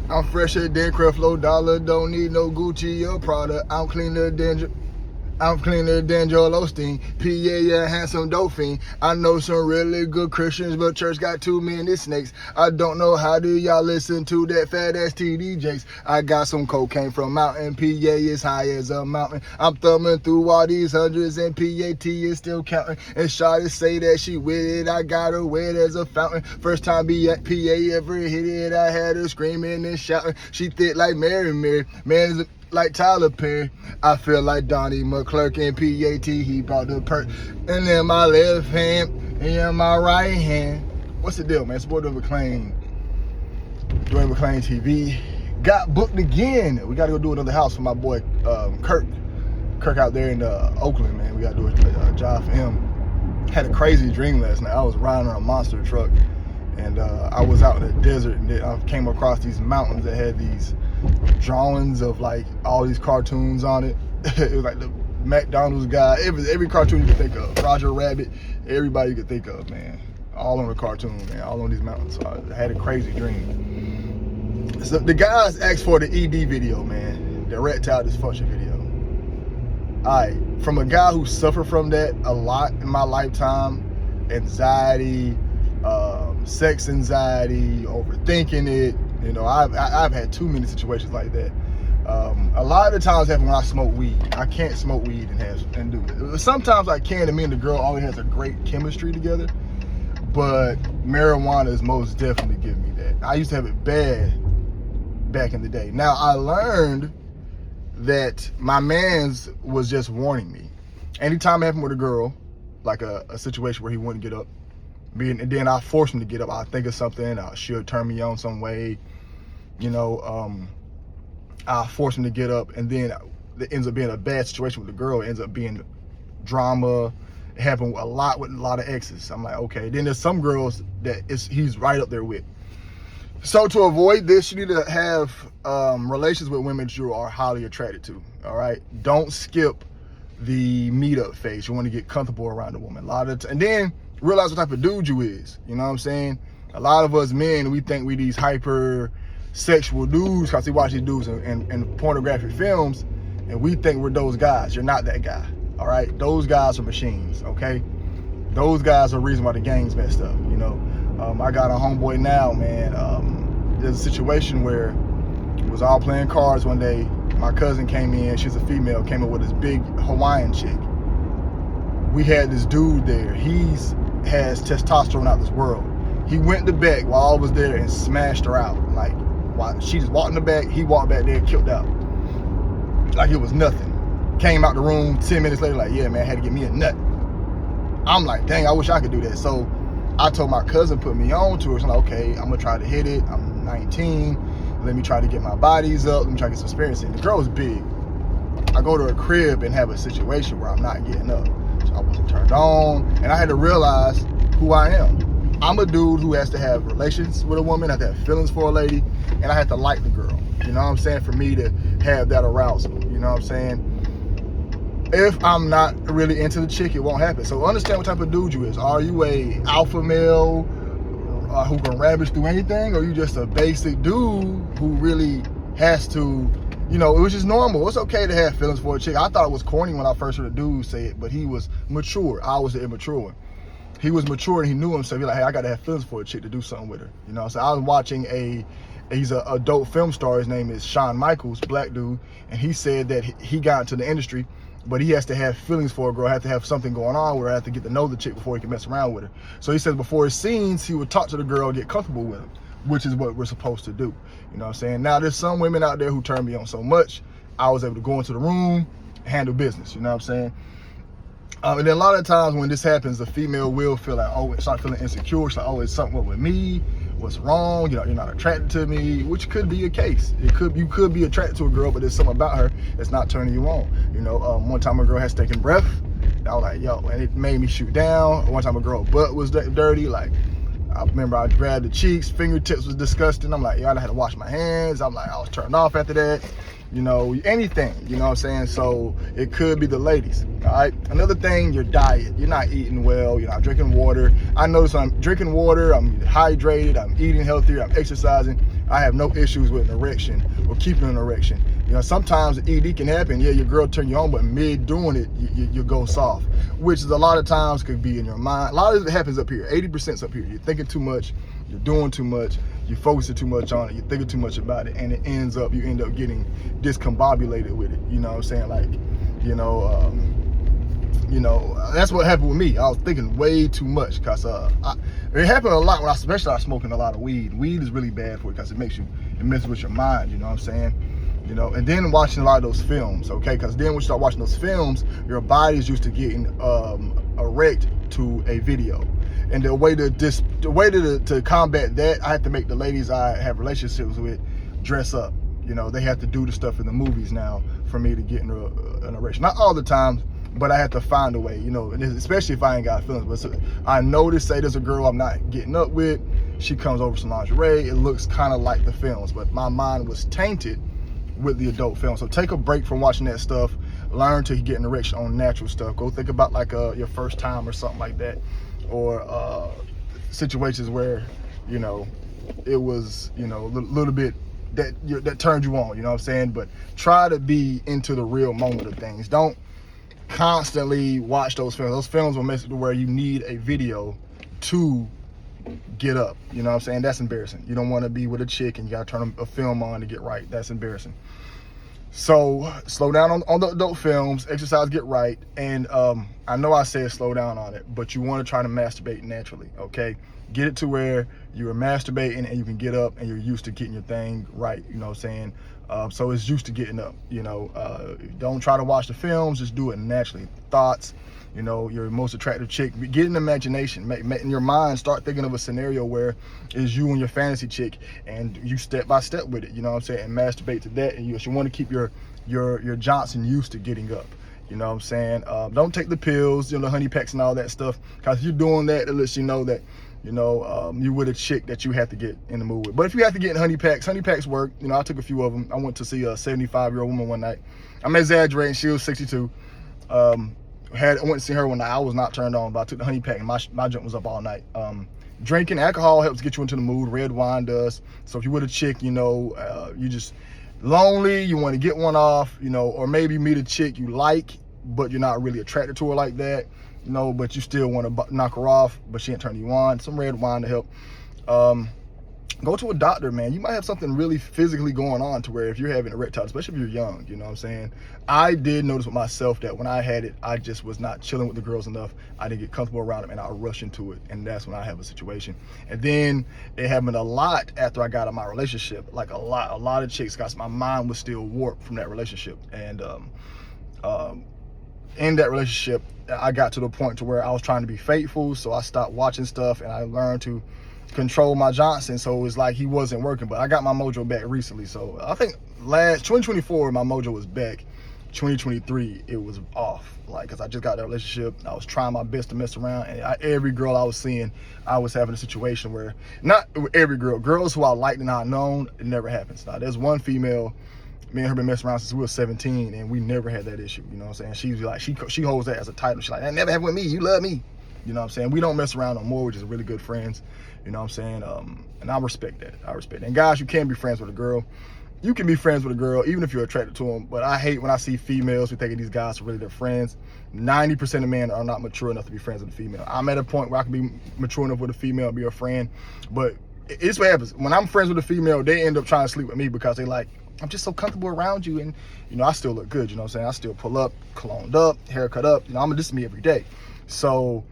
I'm fresher than Creflo Dollar, don't need no Gucci or Prada. I'm cleaner than Joel Osteen. PA, a handsome dolphin. I know some really good Christians, but church got too many snakes. I don't know how do y'all listen to that fat ass TD Jakes. I got some cocaine from Mountain. PA is high as a mountain. I'm thumbing through all these hundreds and PAT is still counting. And shawty say that she with it. I got her wet as a fountain. First time PA ever hit it, I had her screaming and shouting. She thick like Mary. Man is like Tyler Perry. I feel like Donnie McClurk and PAT. He brought the perk. And in my left hand, and in my right hand. What's the deal, man? It's boy Dwayne McClain TV. Got booked again. We got to go do another house for my boy Kirk. Kirk out there in Oakland, man. We got to do a job for him. Had a crazy dream last night. I was riding on a monster truck, and I was out in the desert, and I came across these mountains that had these drawings of like all these cartoons on it. It was like the McDonald's guy, every cartoon you could think of, Roger Rabbit, everybody you could think of, man, all on the cartoon, man, all on these mountains. So I had a crazy dream. So the guys asked for the ED video, man, the erectile dysfunction video. Alright, from a guy who suffered from that a lot in my lifetime, anxiety, sex anxiety, overthinking it. You know, I've had too many situations like that. A lot of the times happen when I smoke weed. I can't smoke weed and do it. Sometimes I can, and me and the girl always has a great chemistry together. But marijuana is most definitely giving me that. I used to have it bad back in the day. Now I learned that my man's was just warning me. Anytime it happened with a girl, like a situation where he wouldn't get up, and then I force him to get up. I'll think of something. She'll turn me on some way. You know, I'll force him to get up, and then it ends up being a bad situation with the girl. It ends up being drama. It happened a lot with a lot of exes. I'm like, okay. Then there's some girls that he's right up there with. So to avoid this, you need to have relations with women that you are highly attracted to. All right. Don't skip the meetup phase. You want to get comfortable around a woman. And then realize what type of dude you is. You know what I'm saying? A lot of us men, we think we these hyper sexual dudes because we watch these dudes in pornographic films, and we think we're those guys. You're not that guy. All right? Those guys are machines. Okay? Those guys are the reason why the game's messed up. You know, I got a homeboy now, man. There's a situation where we was all playing cards one day. My cousin came in. She's a female. Came in with this big Hawaiian chick. We had this dude there. Has testosterone out this world. He went to back while I was there and smashed her out. Like, while she just walked in the back, he walked back there and killed out. Like it was nothing. Came out the room 10 minutes later, like, yeah, man, I had to get me a nut. I'm like, dang, I wish I could do that. So I told my cousin, put me on to her. So I'm like, okay, I'm gonna try to hit it. I'm 19. Let me try to get my bodies up. Let me try to get some experience in. The girl was big. I go to her crib and have a situation where I'm not getting up. I wasn't turned on, and I had to realize who I am. I'm a dude who has to have relations with a woman, I have to have feelings for a lady, and I have to like the girl. You know what I'm saying? For me to have that arousal. You know what I'm saying? If I'm not really into the chick, it won't happen. So understand what type of dude you is. Are you a alpha male who can ravage through anything, or are you just a basic dude who really has to, you know, it was just normal. It's okay to have feelings for a chick. I thought it was corny when I first heard a dude say it, but he was mature. I was the immature one. He was mature and he knew himself. He's like, hey, I gotta have feelings for a chick to do something with her. You know, so I was watching he's an adult film star. His name is Shawn Michaels, black dude, and he said that he got into the industry, but he has to have feelings for a girl, have to have something going on with her, have to get to know the chick before he can mess around with her. So he says before his scenes, he would talk to the girl, get comfortable with him, which is what we're supposed to do. You know what I'm saying? Now, there's some women out there who turn me on so much, I was able to go into the room, handle business, you know what I'm saying? And then a lot of times when this happens, the female will feel like, oh, start feeling insecure. She's like, oh, it's something up with me. What's wrong? You know, you're not attracted to me, which could be a case. You could be attracted to a girl, but there's something about her that's not turning you on. You know, one time a girl has taken breath. I was like, yo, and it made me shoot down. One time a girl butt was dirty. Like, I remember I grabbed the cheeks, fingertips was disgusting. I'm like, yo, I had to wash my hands. I'm like, I was turned off after that. You know, anything, you know what I'm saying? So it could be the ladies, all right? Another thing, your diet. You're not eating well, you're not drinking water. I notice I'm drinking water, I'm hydrated, I'm eating healthier, I'm exercising. I have no issues with an erection or keeping an erection. You know, sometimes ED can happen. Yeah, your girl turn you on, but mid doing it, you go soft, which is a lot of times could be in your mind. A lot of it happens up here. 80%'s up here. You're thinking too much. You're doing too much. You're focusing too much on it. You're thinking too much about it, and you end up getting discombobulated with it. You know what I'm saying? Like, that's what happened with me. I was thinking way too much because it happened a lot when especially I was smoking a lot of weed. Weed is really bad for you because it messes with your mind. You know what I'm saying? And then watching a lot of those films, okay? Because then when you start watching those films, your body is used to getting erect to a video. And the way to combat that, I have to make the ladies I have relationships with dress up. They have to do the stuff in the movies now for me to get into an erection. Not all the time, but I have to find a way, especially if I ain't got feelings. But I noticed, say there's a girl I'm not getting up with, she comes over some lingerie, it looks kind of like the films, but my mind was tainted with the adult film. So take a break from watching that stuff, learn to get an erection on natural stuff. Go think about like your first time or something like that, or situations where, it was, a little bit that turned you on, you know what I'm saying? But try to be into the real moment of things. Don't constantly watch those films. Those films will make it to where you need a video to get up. You know what I'm saying? That's embarrassing. You don't want to be with a chick and you got to turn a film on to get right. That's embarrassing. So slow down on the adult films, exercise, get right. And I know I said slow down on it, but you want to try to masturbate naturally, okay? Get it to where you're masturbating and you can get up and you're used to getting your thing right, you know what I'm saying? So it's used to getting up, don't try to watch the films, just do it naturally. Thoughts, your most attractive chick, get an imagination, in your mind, start thinking of a scenario where it's you and your fantasy chick and you step by step with it, you know what I'm saying, and masturbate to that. And you want to keep your Johnson used to getting up, you know what I'm saying? Don't take the pills, the honey packs and all that stuff, because if you're doing that, it lets you know that you with a chick that you have to get in the mood with. But if you have to get in honey packs work. I took a few of them. I went to see a 75-year-old woman one night. I'm exaggerating, she was 62. I went to see her one night. I was not turned on, but I took the honey pack and my junk was up all night. Drinking alcohol helps get you into the mood. Red wine does. So if you're with a chick, you just lonely, you want to get one off, or maybe meet a chick you like, but you're not really attracted to her like that. But you still want to knock her off, but she ain't turning you on. Some red wine to help. Go to a doctor, man. You might have something really physically going on to where if you're having erectile, especially if you're young, you know what I'm saying? I did notice with myself that when I had it, I just was not chilling with the girls enough. I didn't get comfortable around them and I rush into it. And that's when I have a situation. And then it happened a lot after I got out of my relationship. Like a lot of chicks, because my mind was still warped from that relationship. And in that relationship, I got to the point to where I was trying to be faithful, so I stopped watching stuff and I learned to control my Johnson, so it was like he wasn't working. But I got my mojo back recently, so I think 2024 my mojo was back. 2023 it was off, like, because I just got that relationship. I was trying my best to mess around, and every girl I was seeing, I was having a situation where, not every girls who I liked and I known, it never happens. Now there's one female, me and her been messing around since we were 17, and we never had that issue, you know what I'm saying? She's like, she holds that as a title. She's like, that never happened with me, you love me, you know what I'm saying? We don't mess around no more. We're just really good friends, you know what I'm saying? And I respect that. And guys, you can be friends with a girl. You can be friends with a girl even if you're attracted to them, but I hate when I see females who think these guys are really their friends. 90% of men are not mature enough to be friends with a female. I'm at a point where I can be mature enough with a female and be a friend, but it's what happens. When I'm friends with a female, they end up trying to sleep with me because they like, I'm just so comfortable around you, and I still look good, you know what I'm saying? I still pull up, cologned up, haircut up, this is me every day. So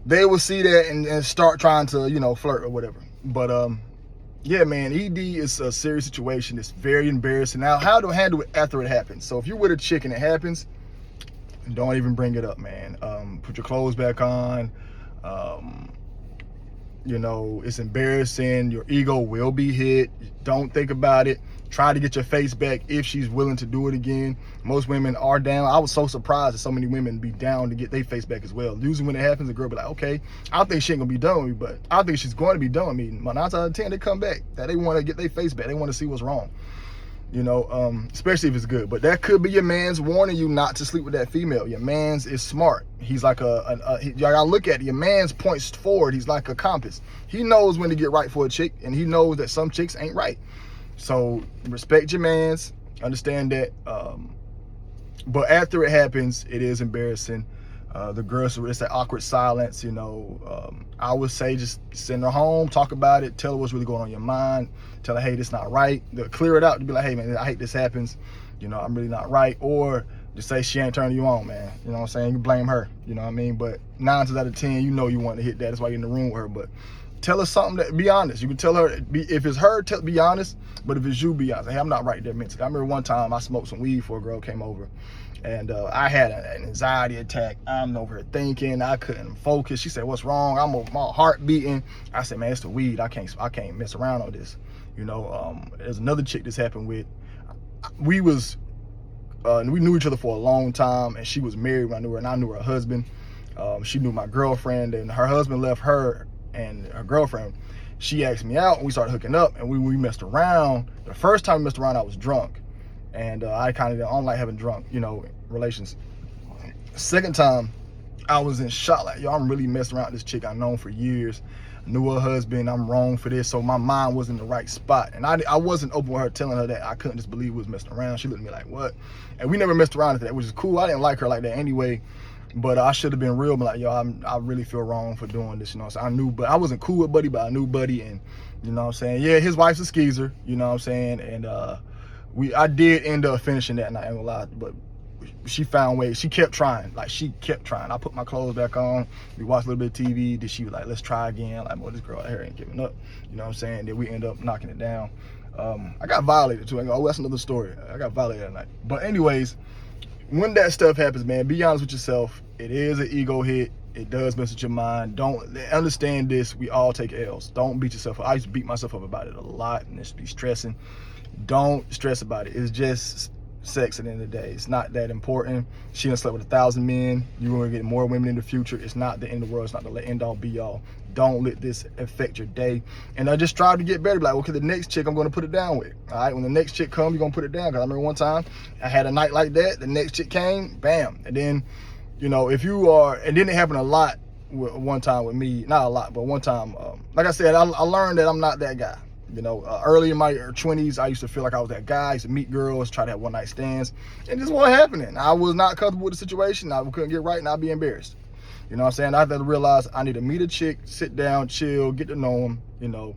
they will see that and start trying to, flirt or whatever. But yeah, man, ED is a serious situation. It's very embarrassing. Now, how to handle it after it happens? So if you're with a chick and it happens, don't even bring it up, man. Put your clothes back on. It's embarrassing. Your ego will be hit. Don't think about it. Try to get your face back if she's willing to do it again. Most women are down. I was so surprised that so many women be down to get their face back as well. Usually when it happens, the girl be like, okay, I think she ain't gonna be done with me, but I think she's going to be done with me. 9 out of 10, they come back. That they want to get their face back. They want to see what's wrong. you know, especially if it's good. But that could be your man's warning you not to sleep with that female. Your man's is smart. He's like you gotta look at it. Your man's points forward. He's like a compass. He knows when to get right for a chick, and he knows that some chicks ain't right. So respect your man's, understand that. But after it happens, it is embarrassing. The girls, it's that awkward silence, you know. I would say just send her home, talk about it, tell her what's really going on in your mind, tell her, hey, this not right. Clear it out to be like, hey, man, I hate this happens. You know, I'm really not right. Or just say she ain't turning you on, man. You know what I'm saying? You blame her, you know what I mean? But 9 times out of 10, you know you want to hit that. That's why you're in the room with her. But tell her something that, be honest. You can tell her, if it's her, be honest. But if it's you, be honest. Hey, I'm not right there mentally. I remember one time I smoked some weed before a girl came over. And I had an anxiety attack. I'm over here thinking, I couldn't focus. She said, what's wrong? My heart beating. I said, man, it's the weed. I can't mess around on this. You know, there's another chick this happened with. We knew each other for a long time, and she was married when I knew her, and I knew her husband. She knew my girlfriend, and her husband left her and her girlfriend. She asked me out, and we started hooking up, and we messed around. The first time we messed around, I was drunk. And I don't like having drunk, you know, relations. Second time, I was in shock, like, yo, I'm really messing around with this chick I've known for years. I knew her husband, I'm wrong for this. So my mind was in the right spot. And I wasn't open with her, telling her that I couldn't just believe we was messing around. She looked at me like, what? And we never messed around after that, which is cool. I didn't like her like that anyway. But I should have been real, but like, yo, I really feel wrong for doing this, you know. So I knew, but I wasn't cool with Buddy, but I knew Buddy. And, you know what I'm saying? Yeah, his wife's a skeezer, you know what I'm saying? And, I did end up finishing that, and I ain't gonna lie, but she found ways. She kept trying. I put my clothes back on. We watched a little bit of TV. Then she was like, let's try again. Like, boy, this girl out here ain't giving up. You know what I'm saying? Then we end up knocking it down. I got violated too. Oh, that's another story. I got violated that night. But anyways, when that stuff happens, man, be honest with yourself. It is an ego hit. It does mess with your mind. Don't understand this. We all take L's. Don't beat yourself up. I used to beat myself up about it a lot and just be stressing. Don't stress about it. It's just sex at the end of the day. It's not that important. She done slept with 1,000 men. You're going to get more women in the future. It's not the end of the world. It's not the end all be all. Don't let this affect your day. And I just strive to get better. Be like, okay, the next chick I'm going to put it down with. All right, when the next chick comes, you're going to put it down. Because I remember one time I had a night like that. The next chick came, bam. And then, you know, and then it happened a lot one time with me. Not a lot, but one time, like I said, I learned that I'm not that guy. You know, early in my 20s, I used to feel like I was that guy. I used to meet girls, try to have one-night stands, and this wasn't happening. I was not comfortable with the situation. I couldn't get right, and I'd be embarrassed. You know what I'm saying? I had to realize I need to meet a chick, sit down, chill, get to know him, you know,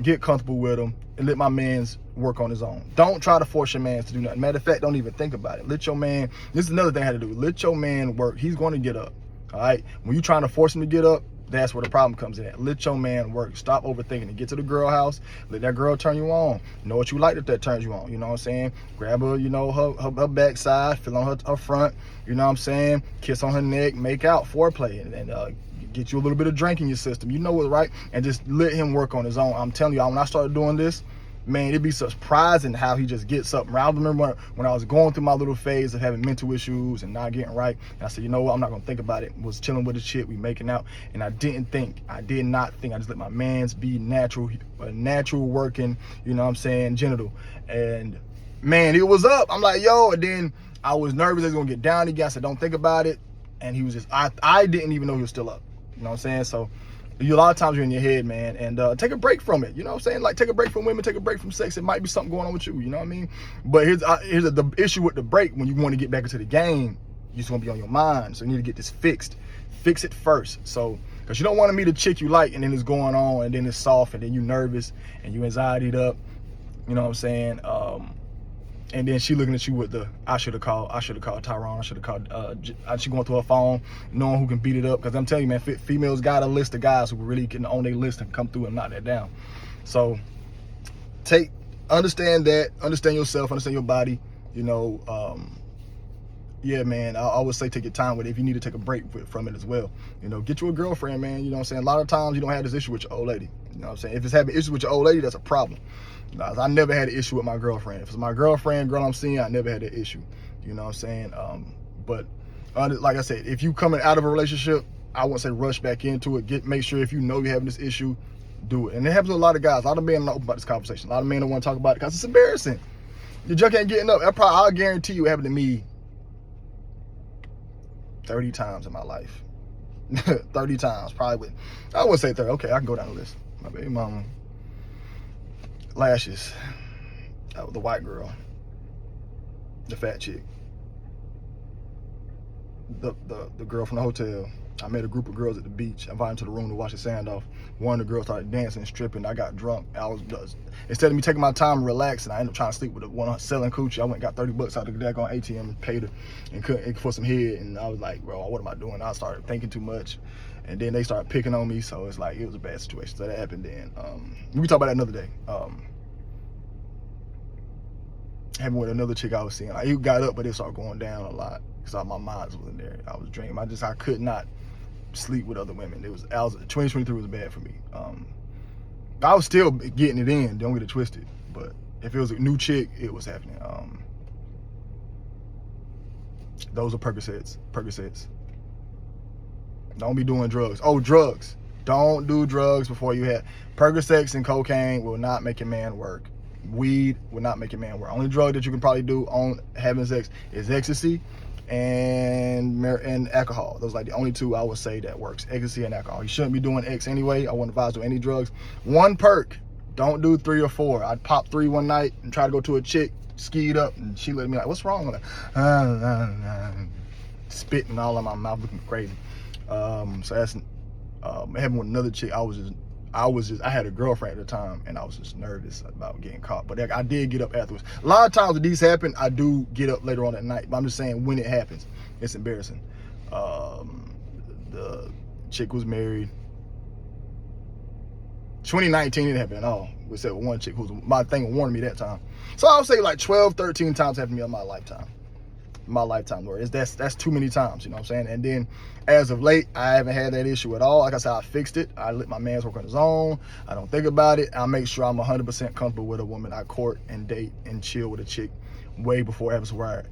get comfortable with him, and let my man's work on his own. Don't try to force your man to do nothing. Matter of fact, don't even think about it. Let your man, this is another thing I had to do. Let your man work. He's going to get up, all right? When you're trying to force him to get up, that's where the problem comes in at. Let your man work. Stop overthinking it. Get to the girl house. Let that girl turn you on. Know what you like if that turns you on. You know what I'm saying? Grab her, you know, her backside, feel on her front. You know what I'm saying? Kiss on her neck, make out, foreplay, and get you a little bit of drink in your system. You know what's right? And just let him work on his own. I'm telling you, when I started doing this, man, it'd be surprising how he just gets up. I remember when I was going through my little phase of having mental issues and not getting right, and I said, you know what, I'm not gonna think about it. Was chilling with the chick, we making out, and I did not think. I just let my mans be natural working, you know what I'm saying, genital. And man, it was up. I'm like, yo, and then I was nervous I was gonna get down again. I said, don't think about it. And he was just, I didn't even know he was still up. You know what I'm saying? So a lot of times you're in your head, man, and take a break from it. You know what I'm saying? Like, take a break from women, take a break from sex. It might be something going on with you, you know what I mean? But here's the issue with the break. When you want to get back into the game, you just want to be on your mind. So you need to get this fixed. Fix it first. So, because you don't want to meet a chick you like, and then it's going on, and then it's soft, and then you nervous, and you anxietied up. You know what I'm saying? And then she looking at you with the, I should have called Tyrone. I should have called, she going through her phone, knowing who can beat it up. Because I'm telling you, man, females got a list of guys who really can on their list and come through and knock that down. So understand that, understand yourself, understand your body, you know. Yeah, man, I always say take your time with it. If you need to take a break from it as well, you know, get you a girlfriend, man. You know what I'm saying? A lot of times you don't have this issue with your old lady. You know what I'm saying? If it's having issues with your old lady, that's a problem. I never had an issue with my girlfriend. If it's my girl I'm seeing, I never had that issue. You know what I'm saying? But like I said, if you coming out of a relationship, I wouldn't say rush back into it. Make sure if you know you're having this issue, do it. And it happens with a lot of guys. A lot of men don't open about this conversation. A lot of men don't want to talk about it because it's embarrassing. Your junk ain't getting up. That probably, I'll guarantee you, it happened to me 30 times in my life. 30 times, probably. I wouldn't say 30. Okay, I can go down the list. My baby mama, lashes, the white girl, the fat chick, the girl from the hotel. I met a group of girls at the beach. I invited them to the room to wash the sand off. One of the girls started dancing and stripping. I got drunk. Instead of me taking my time and relaxing, I ended up trying to sleep with the one selling coochie. I went and got 30 bucks out of the daggone ATM and paid her and couldn't for some head. And I was like, bro, what am I doing? I started thinking too much. And then they started picking on me. So it's like, it was a bad situation. So that happened then. We can talk about that another day. Happened with another chick I was seeing. Like, it got up, but it started going down a lot because my mind was in there. I was dreaming. I could not sleep with other women. 2023 was bad for me. I was still getting it in, don't get it twisted, but if it was a new chick, it was happening. Those are Percocets. Don't be doing drugs. Oh, drugs. Don't do drugs before you have. Percocets and cocaine will not make a man work. Weed will not make a man work. Only drug that you can probably do on having sex is ecstasy and alcohol. Those are like the only two I would say that works. Ecstasy and alcohol. You shouldn't be doing X anyway. I wouldn't advise doing any drugs. One perk, don't do 3 or 4. I'd pop 3 one night and try to go to a chick, skied up, and she looked at me like, what's wrong with her? Spitting all in my mouth, looking crazy. So that's happened with another chick. I had a girlfriend at the time, and I was just nervous about getting caught. But I did get up afterwards. A lot of times when these happen, I do get up later on at night. But I'm just saying, when it happens, it's embarrassing. The chick was married. 2019 it happened at all. Except with one chick who was my thing warned me that time. So I would say like 12, 13 times happened to me in my lifetime. Lord, that's too many times, you know what I'm saying? And then as of late, I haven't had that issue at all. Like I said, I fixed it. I let my man work on his own. I don't think about it. I make sure I'm 100% comfortable with a woman. I court and date and chill with a chick way before it happens, where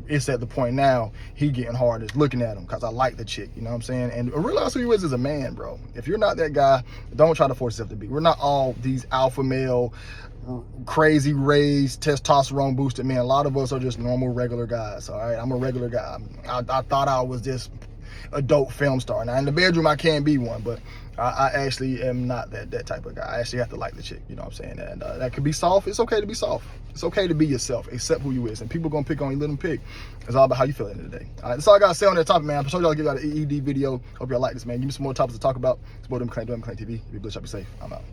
it's at the point now he getting hard is looking at him because I like the chick, you know what I'm saying? And realize who you is as a man, bro. If you're not that guy, don't try to force yourself to be. We're not all these alpha male, crazy raised, testosterone boosted men. A lot of us are just normal, regular guys. All right, I'm a regular guy. I thought I was this adult film star. Now in the bedroom I can be one, but I actually am not that type of guy. I actually have to like the chick, you know what I'm saying? And that could be soft. It's okay to be soft. It's okay to be yourself, accept who you is. And people gonna pick on you, let them pick. It's all about how you feel at the end of the day. All right, that's all I gotta say on that topic, man. I told y'all to give y'all an ED video. Hope y'all like this, man. Give me some more topics to talk about. It's more than McClain TV. Be blessed, y'all be safe. I'm out.